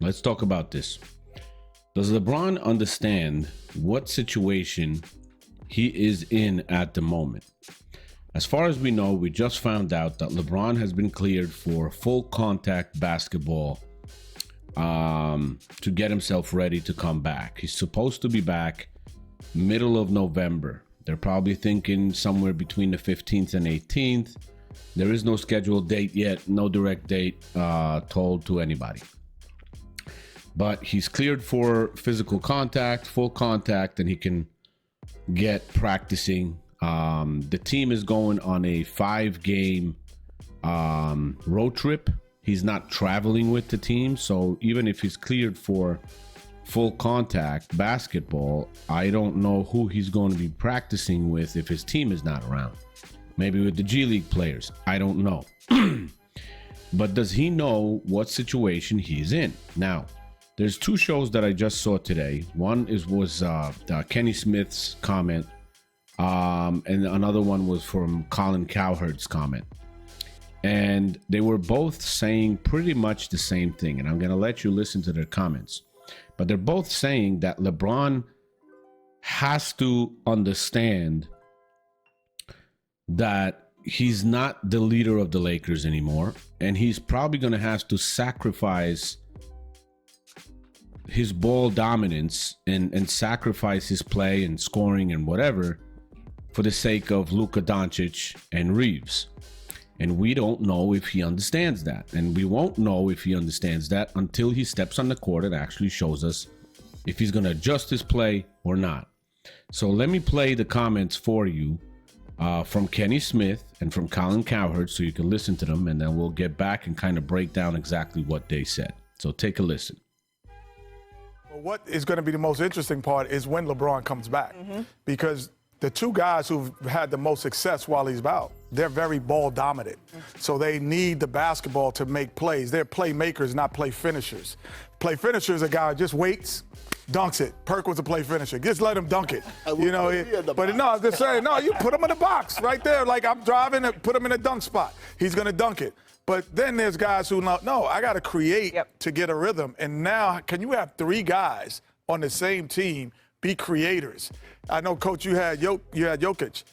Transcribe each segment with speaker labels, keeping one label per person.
Speaker 1: let's talk about this. Does LeBron understand what situation he is in at the moment? As far as we know, we just found out that LeBron has been cleared for full contact basketball to get himself ready to come back. He's supposed to be back middle of November. They're probably thinking somewhere between the 15th and 18th. There is no scheduled date yet, no direct date told to anybody. But he's cleared for physical contact, full contact, and he can get practicing. The team is going on a 5-game road trip. He's not traveling with the team, so even if he's cleared for full contact basketball, I don't know who he's going to be practicing with if his team is not around. Maybe with the G League players. I don't know. But does he know what situation he's in? Now, there's 2 shows that I just saw today. One was Kenny Smith's comment, and another one was from Colin Cowherd's comment. And they were both saying pretty much the same thing. And I'm going to let you listen to their comments. But they're both saying that LeBron has to understand that he's not the leader of the Lakers anymore. And he's probably going to have to sacrifice his ball dominance and sacrifice his play and scoring and whatever for the sake of Luka Doncic and Reeves. And we don't know if he understands that. And we won't know if he understands that until he steps on the court and actually shows us if he's going to adjust his play or not. So let me play the comments for you from Kenny Smith and from Colin Cowherd so you can listen to them, and then we'll get back and kind of break down exactly what they said. So take a listen.
Speaker 2: Well, what is going to be the most interesting part is when LeBron comes back, because the 2 guys who've had the most success while he's out, they're very ball dominant. So they need the basketball to make plays. They're playmakers, not play finishers. Play finisher is a guy who just waits, dunks it. Perk was a play finisher. Just let him dunk it. You know, but no, I'm just saying, no, you put him in the box right there. Like I'm driving and put him in a dunk spot. He's going to dunk it. But then there's guys who know, no, I got to create to get a rhythm. And now, can you have 3 guys on the same team be creators? I know, Coach, you had Jokic.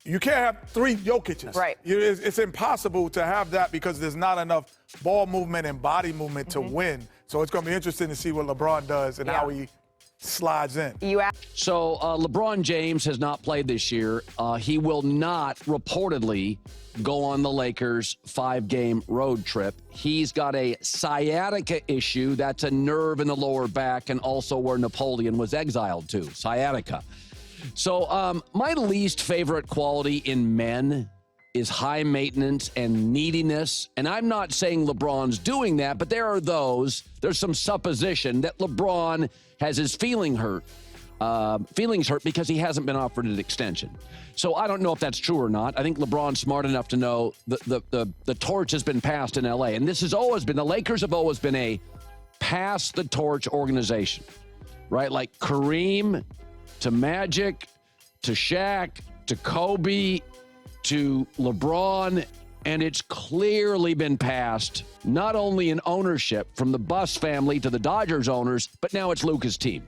Speaker 2: You can't have 3 Jokic's.
Speaker 3: Right.
Speaker 2: It's impossible to have that because there's not enough ball movement and body movement to win. So it's going to be interesting to see what LeBron does and how he slides in.
Speaker 4: So LeBron James has not played this year. He will not reportedly go on the Lakers' 5-game road trip. He's got a sciatica issue. That's a nerve in the lower back and also where Napoleon was exiled to, sciatica. So my least favorite quality in men is high maintenance and neediness. And I'm not saying LeBron's doing that, but there's some supposition that LeBron has his feelings hurt because he hasn't been offered an extension. So I don't know if that's true or not. I think LeBron's smart enough to know the torch has been passed in LA. And this has always been, the Lakers have always been a pass the torch organization, right? Like Kareem to Magic to Shaq to Kobe to LeBron, and it's clearly been passed, not only in ownership from the Buss family to the Dodgers owners, but now it's Luka's team.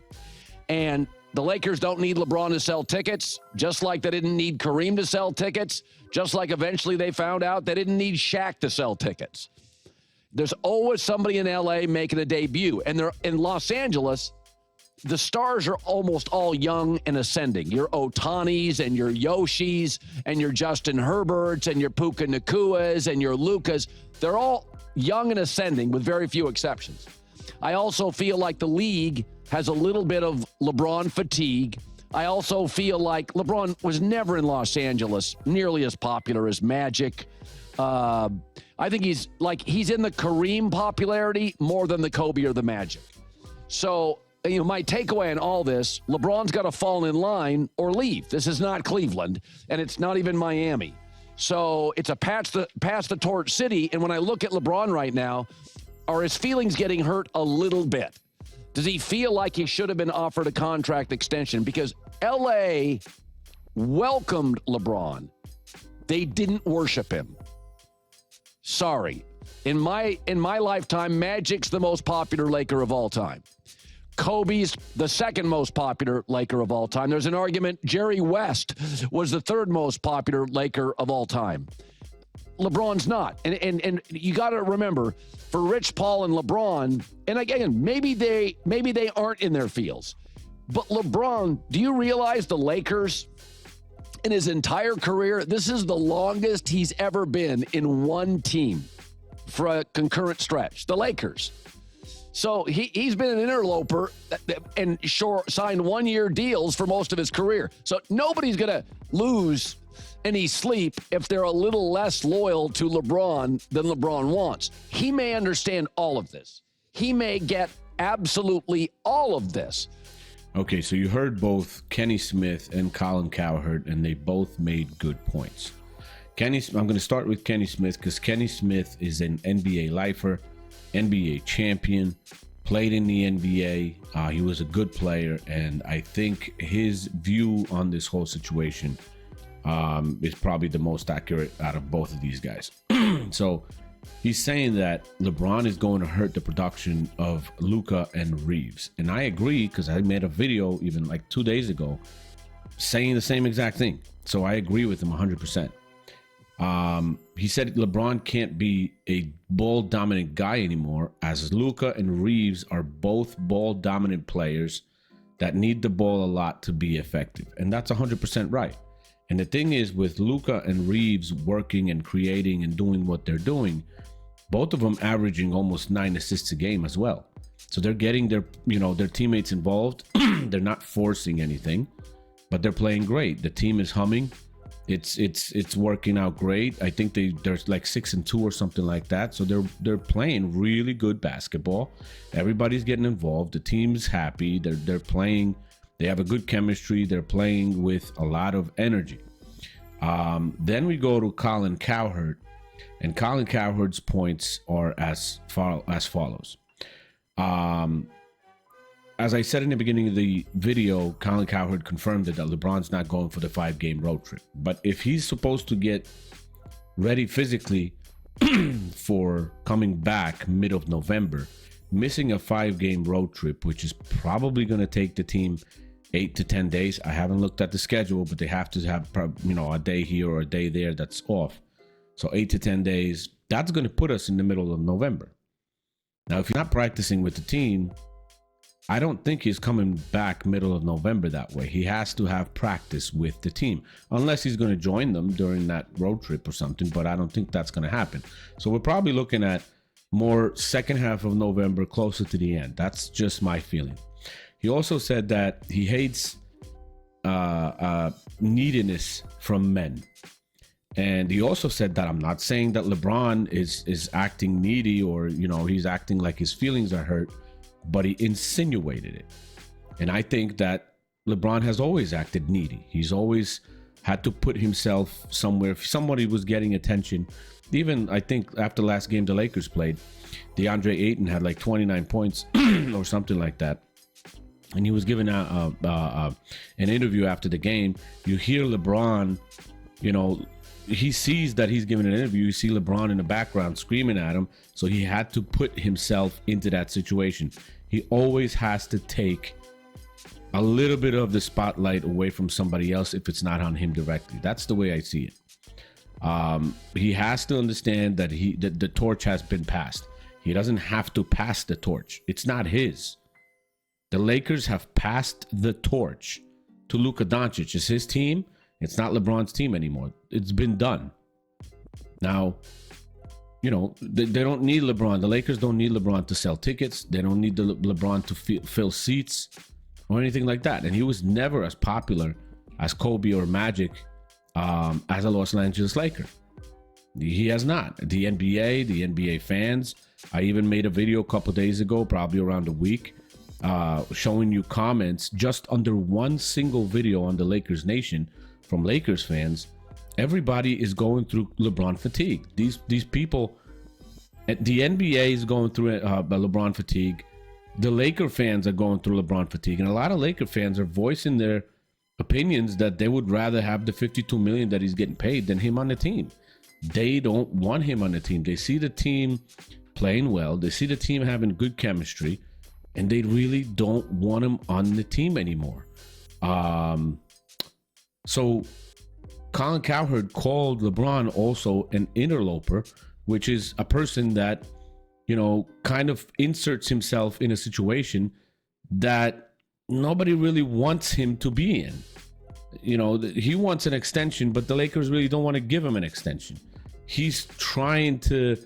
Speaker 4: And the Lakers don't need LeBron to sell tickets, just like they didn't need Kareem to sell tickets, just like eventually they found out they didn't need Shaq to sell tickets. There's always somebody in LA making a debut, and they're in Los Angeles. The stars are almost all young and ascending. Your Otanis and your Yoshis and your Justin Herberts and your Puka Nakuas and your Lukas. They're all young and ascending with very few exceptions. I also feel like the league has a little bit of LeBron fatigue. I also feel like LeBron was never in Los Angeles nearly as popular as Magic. I think he's in the Kareem popularity more than the Kobe or the Magic. So, my takeaway in all this, LeBron's got to fall in line or leave. This is not Cleveland, and it's not even Miami. So it's a pass the torch city, and when I look at LeBron right now, are his feelings getting hurt a little bit? Does he feel like he should have been offered a contract extension? Because L.A. welcomed LeBron. They didn't worship him. Sorry. In my lifetime, Magic's the most popular Laker of all time. Kobe's the second most popular Laker of all time. There's an argument Jerry West was the third most popular Laker of all time. LeBron's not. And you got to remember, for Rich Paul and LeBron, and again, maybe they aren't in their fields. But LeBron, do you realize the Lakers in his entire career, this is the longest he's ever been in one team for a concurrent stretch, the Lakers. So he's been an interloper and signed one-year deals for most of his career. So nobody's going to lose any sleep if they're a little less loyal to LeBron than LeBron wants. He may understand all of this. He may get absolutely all of this.
Speaker 1: Okay, so you heard both Kenny Smith and Colin Cowherd, and they both made good points. I'm going to start with Kenny Smith because Kenny Smith is an NBA lifer, NBA champion, played in the NBA. He was a good player, and I think his view on this whole situation is probably the most accurate out of both of these guys. So he's saying that LeBron is going to hurt the production of Luka and Reeves. And I agree because I made a video even like 2 days ago saying the same exact thing. So I agree with him 100%. He said LeBron can't be a ball dominant guy anymore, as Luka and Reeves are both ball dominant players that need the ball a lot to be effective. And that's 100% right. And the thing is, with Luka and Reeves working and creating and doing what they're doing, both of them averaging almost 9 assists a game as well. So they're getting their teammates involved. They're not forcing anything, but they're playing great. The team is humming. It's working out great. I think they're like 6-2 or something like that. So they're playing really good basketball. Everybody's getting involved. The team's happy. They're playing. They have a good chemistry. They're playing with a lot of energy. Then we go to Colin Cowherd, and Colin Cowherd's points are as follows. As I said in the beginning of the video, Colin Cowherd confirmed that LeBron's not going for the 5-game road trip. But if he's supposed to get ready physically for coming back mid of November, missing a 5-game road trip, which is probably going to take the team 8 to 10 days. I haven't looked at the schedule, but they have to have, a day here or a day there that's off. So 8 to 10 days, that's going to put us in the middle of November. Now, if you're not practicing with the team, I don't think he's coming back middle of November that way. He has to have practice with the team, unless he's going to join them during that road trip or something, but I don't think that's going to happen. So we're probably looking at more second half of November, closer to the end. That's just my feeling. He also said that he hates neediness from men. And he also said that I'm not saying that LeBron is acting needy or, he's acting like his feelings are hurt, but he insinuated it. And I think that LeBron has always acted needy. He's always had to put himself somewhere. If somebody was getting attention, even I think after last game the Lakers played, DeAndre Ayton had like 29 points or something like that. And he was giving out an interview after the game. You hear LeBron, he sees that he's giving an interview. You see LeBron in the background screaming at him. So he had to put himself into that situation. He always has to take a little bit of the spotlight away from somebody else if it's not on him directly. That's the way I see it. He has to understand that the torch has been passed. He doesn't have to pass the torch. It's not his. The Lakers have passed the torch to Luka Doncic. It's his team. It's not LeBron's team anymore. It's been done. Now, they don't need LeBron. The Lakers don't need LeBron to sell tickets. They don't need LeBron to fill seats or anything like that. And he was never as popular as Kobe or Magic as a Los Angeles Laker. He has not. The NBA fans. I even made a video a couple days ago, probably around a week, showing you comments just under one single video on the Lakers Nation from Lakers fans. Everybody is going through LeBron fatigue. These people, the NBA is going through LeBron fatigue. The Laker fans are going through LeBron fatigue, and a lot of Laker fans are voicing their opinions that they would rather have the $52 million that he's getting paid than him on the team. they don't want him on the team. They see the team playing well. They see the team having good chemistry, and they really don't want him on the team anymore. So Colin Cowherd called LeBron also an interloper, which is a person that, kind of inserts himself in a situation that nobody really wants him to be in. He wants an extension, but the Lakers really don't want to give him an extension. He's trying to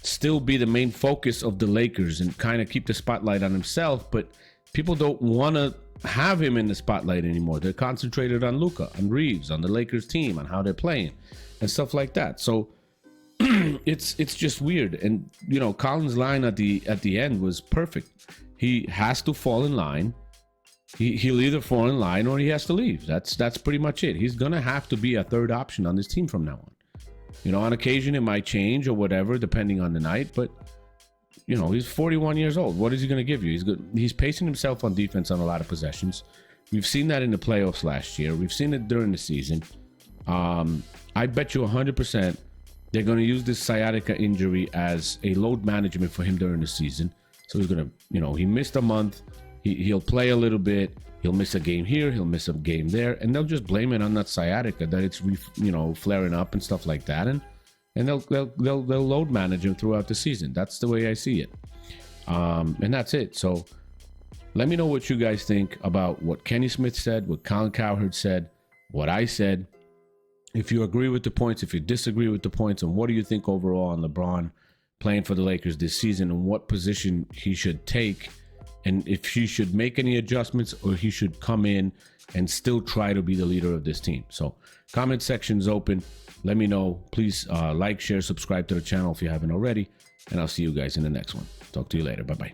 Speaker 1: still be the main focus of the Lakers and kind of keep the spotlight on himself, but people don't want to have him in the spotlight anymore. They're concentrated on Luka, on Reeves, on the Lakers team, on how they're playing and stuff like that. So it's just weird. And Colin's line at the end was perfect. He has to fall in line. He'll either fall in line or he has to leave. That's pretty much it. He's gonna have to be a third option on this team from now on. On occasion it might change or whatever, depending on the night, but he's 41 years old. What is he going to give you? He's pacing himself on defense on a lot of possessions. We've seen that in the playoffs last year. We've seen it during the season. I bet you 100% they're going to use this sciatica injury as a load management for him during the season. So he's going to, he missed a month. He'll play a little bit. He'll miss a game here. He'll miss a game there. And they'll just blame it on that sciatica, that it's, flaring up and stuff like that. And they'll load manage him throughout the season. That's the way I see it. And that's it. So let me know what you guys think about what Kenny Smith said, what Colin Cowherd said, what I said. If you agree with the points, if you disagree with the points, and what do you think overall on LeBron playing for the Lakers this season and what position he should take, and if he should make any adjustments or he should come in and still try to be the leader of this team. So comment section's open. Let me know. Please like, share, subscribe to the channel if you haven't already. And I'll see you guys in the next one. Talk to you later. Bye-bye.